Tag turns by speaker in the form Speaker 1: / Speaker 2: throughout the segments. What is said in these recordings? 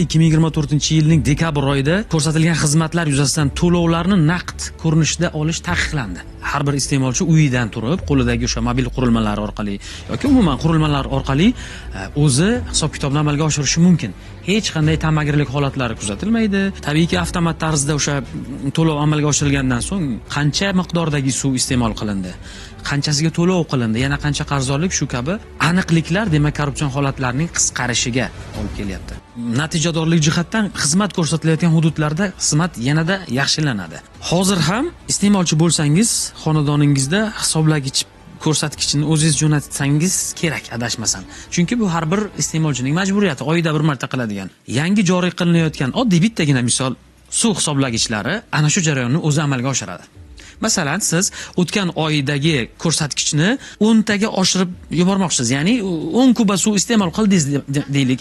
Speaker 1: 2024-yilning dekabr oyida ko'rsatilgan xizmatlar yuzasidan to'lovlarni naqd ko'rinishda olish taqiqlandi. Har bir iste'molchi uyidan turib, qo'lidagi o'sha mobil qurilmalar orqali yoki umuman qurilmalar orqali o'zi hisob-kitobni amalga oshirishi mumkin. Hech qanday ta'magirlik holatlari kuzatilmaydi. Tabiiyki avtomat tarzda o'sha to'lov amalga oshirilgandan so'ng qancha miqdordagi suv iste'mol qilindi, qanchasiga to'lov qilindi, yana qancha qarzdorlik shu kabi aniqliklar demak korrupsion holatlarning qisqarishiga olib kelyapti. Natijadorlik jihatdan xizmat ko'rsatilayotgan hududlarda xizmat yanada yaxshilanadi. Hozir ham iste'molchi bo'lsangiz, xonadoningizda hisoblagich ko'rsatkichni o'zingiz jo'natsangiz kerak adashmasam. Chunki bu har bir iste'molchining majburiyati, oyida bir marta qiladigan. Yangi joriy qilinayotgan oddiy bittagina misol suv hisoblagichlari ana shu jarayonni o'zi amalga oshiradi. Masalan, siz o'tgan oydagi ko'rsatkichni 10 taga oshirib yubormoqchisiz. Ya'ni 10 kuba suv iste'mol qildingiz deylik.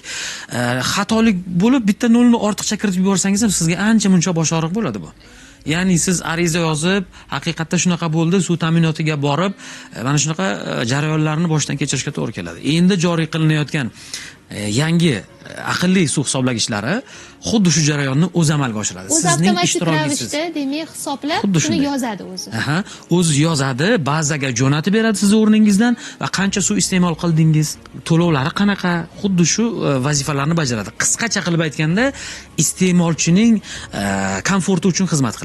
Speaker 1: Xatolik bo'lib bitta nolni ortiqcha kiritib yuborsangiz ham sizga ancha muncha bosh og'riq bo'ladi bu. Ya'ni siz ariza yozib, haqiqatda shunaqa bo'ldi, suv ta'minotiga borib, mana shunaqa jarayonlarni boshdan kechirishga to'g'ri keladi. Endi joriy qilinayotgan yangi aqlli suv hisoblagichlari xuddi shu jarayonni o'zi amalga oshiradi.
Speaker 2: Sizning ishtirokingizda demak hisoblab shuni yozadi o'zi.
Speaker 1: O'zi yozadi, bazaga jo'natib beradi siz o'rningizdan va qancha suv iste'mol qildingiz, to'lovlari qanaqa, xuddi shu vazifalarni bajaradi. Qisqacha qilib aytganda, iste'molchining komforti uchun xizmat qiladi.